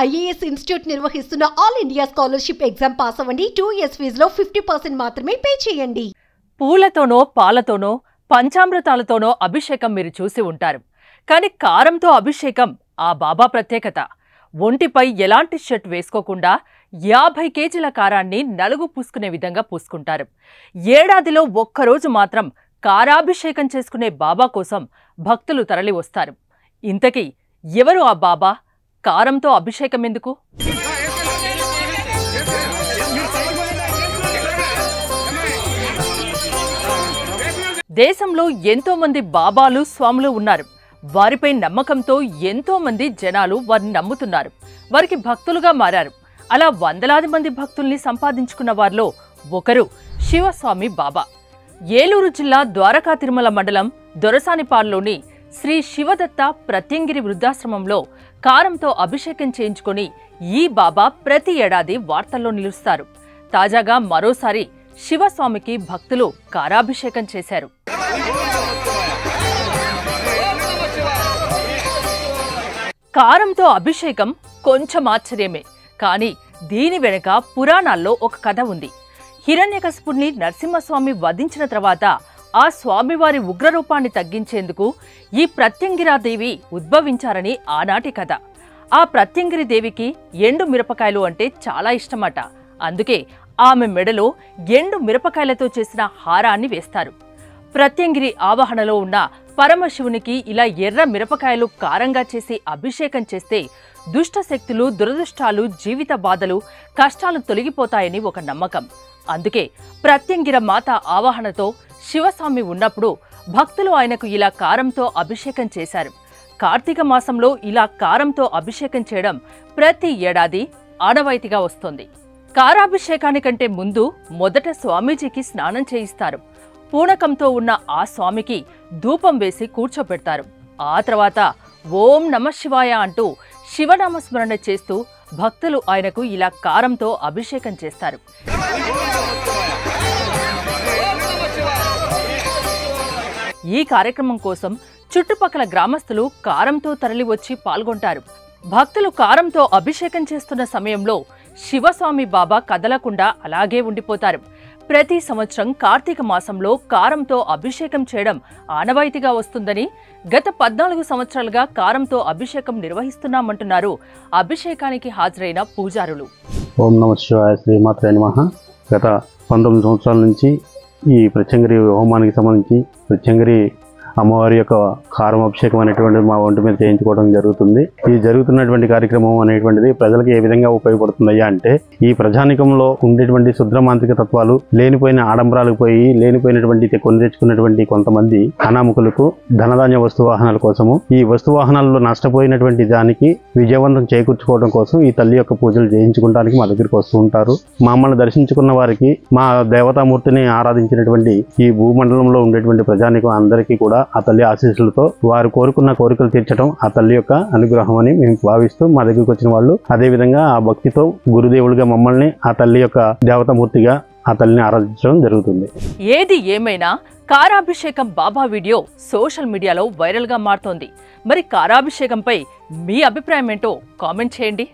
IAS institute నిర్వహిస్తున్న all India scholarship exam pass అవ్వండి. 2 years ఫీజులో 50% మాత్రమే పే చేయండి. పూలతోనో పాలతోనో పంచామృతాలతోనో అభిషేకం మీరు చూసి ఉంటారు. కానీ కారంతో అభిషేకం ఆ బాబా ప్రత్యేకత. ఒంటిపై ఎలాంటి షర్ట్ వేసుకోకుండా 50 కేజీల కారాన్ని నలుగు పూసుకునే విధంగా పూసుకుంటారు. ఏడాదిలో ఒక్కరోజు మాత్రం కారాభిషేకం చేసుకునే బాబా కోసం భక్తులు తరలి వస్తారు. ఇంతకీ ఎవరు ఆ బాబా? కారంతో అభిషేకం ఎందుకు? దేశంలో ఎంతో మంది బాబాలు స్వాములు ఉన్నారు. వారిపై నమ్మకంతో ఎంతో మంది జనాలు వారిని నమ్ముతున్నారు. వారికి భక్తులుగా మారారు. అలా వందలాది మంది భక్తుల్ని సంపాదించుకున్న వారిలో ఒకరు శివస్వామి బాబా. ఏలూరు జిల్లా ద్వారకా తిరుమల మండలం దొరసానిపాడులోని శ్రీ శివదత్త ప్రత్యంగిరి వృద్ధాశ్రమంలో కారంతో అభిషేకం చేయించుకుని ఈ బాబా ప్రతి ఏడాది వార్తల్లో నిలుస్తారు. తాజాగా మరోసారి శివస్వామికి భక్తులు కారాభిషేకం చేశారు. కారంతో అభిషేకం కొంచెం ఆశ్చర్యమే, కానీ దీని వెనుక పురాణాల్లో ఒక కథ ఉంది. హిరణ్యకశిపుణ్ణి నరసింహస్వామి వధించిన తర్వాత ఆ స్వామివారి ఉగ్రరూపాన్ని తగ్గించేందుకు ఈ ప్రత్యంగిరాదేవి ఉద్భవించారని ఆనాటి కథ. ఆ ప్రత్యంగిరి దేవికి ఎండు మిరపకాయలు అంటే చాలా ఇష్టమట. అందుకే ఆమె మెడలో ఎండు మిరపకాయలతో చేసిన హారాన్ని వేస్తారు. ప్రత్యంగిరి ఆవాహనలో ఉన్న పరమశివునికి ఇలా ఎర్ర మిరపకాయలు కారంగా చేసి అభిషేకం చేస్తే దుష్టశక్తులు, దురదృష్టాలు, జీవిత బాధలు, కష్టాలు తొలగిపోతాయని ఒక నమ్మకం. అందుకే ప్రత్యంగిర మాత ఆవాహనతో శివస్వామి ఉన్నప్పుడు భక్తులు ఆయనకు ఇలా కారంతో అభిషేకం చేశారు. కార్తీక మాసంలో ఇలా కారంతో అభిషేకం చేయడం ప్రతి ఏడాది ఆనవాయితీగా వస్తోంది. కారాభిషేకానికంటే ముందు మొదట స్వామీజీకి స్నానం చేయిస్తారు. పూనకంతో ఉన్న ఆ స్వామికి ధూపం వేసి కూర్చోబెడతారు. ఆ తర్వాత ఓం నమః శివాయ అంటూ శివనామస్మరణ చేస్తూ భక్తులు ఆయనకు ఇలా కారంతో అభిషేకం చేస్తారు. ఈ కార్యక్రమం కోసం చుట్టుపక్కల గ్రామస్తులు కారంతో తరలివచ్చి పాల్గొంటారు. భక్తులు కారంతో అభిషేకం చేస్తున్న సమయంలో శివస్వామి బాబా కదలకుండా అలాగే ఉండిపోతారు. ప్రతి సంవత్సరం కార్తీక మాసంలో కారంతో అభిషేకం చేయడం ఆనవాయితీగా వస్తుందని గత 14 సంవత్సరాలుగా కారంతో అభిషేకం నిర్వహిస్తున్నామంటున్నారు అభిషేకానికి హాజరైన పూజారులు. ఓం నమః శివాయ, శ్రీమాత్రే నమః. గత 19 సంవత్సరాల నుంచి ఈ ప్రత్యంగిరి హోమానికి సంబంధించి ప్రత్యంగిరి అమ్మవారి యొక్క కారం అభిషేకం అనేటువంటిది మా ఒంటి మీద చేయించుకోవడం జరుగుతుంది. ఈ జరుగుతున్నటువంటి కార్యక్రమం అనేటువంటిది ప్రజలకు ఏ విధంగా ఉపయోగపడుతుందయ్యా అంటే, ఈ ప్రజానికంలో ఉండేటువంటి శుద్రమాంత్రిక తత్వాలు, లేనిపోయిన ఆడంబరాలకు పోయి లేనిపోయినటువంటి కొని తెచ్చుకున్నటువంటి కొంతమంది అనామకులకు ధనధాన్య వస్తువాహనాల కోసము, ఈ వస్తువాహనాల్లో నష్టపోయినటువంటి దానికి విజయవంతం చేకూర్చుకోవడం కోసం ఈ తల్లి యొక్క పూజలు చేయించుకోవడానికి మా దగ్గరికి వస్తూ ఉంటారు. మమ్మల్ని దర్శించుకున్న వారికి, మా దేవతామూర్తిని ఆరాధించినటువంటి ఈ భూమండలంలో ఉండేటువంటి ప్రజానికం అందరికీ కూడా ఆ తల్లి ఆశీస్సులతో వారు కోరుకున్న కోరికలు తీర్చడం ఆ తల్లి యొక్క అనుగ్రహం అని మేము భావిస్తూ మా దగ్గరికి వచ్చిన వాళ్ళు అదేవిధంగా ఆ భక్తితో గురుదేవులుగా మమ్మల్ని ఆ తల్లి యొక్క దేవతామూర్తిగా ఆ తల్లిని ఆరాధించడం జరుగుతుంది. ఏది ఏమైనా కారాభిషేకం బాబా వీడియో సోషల్ మీడియాలో వైరల్ గా మారుతోంది. మరి కారాభిషేకంపై మీ అభిప్రాయం ఏంటో కామెంట్ చేయండి.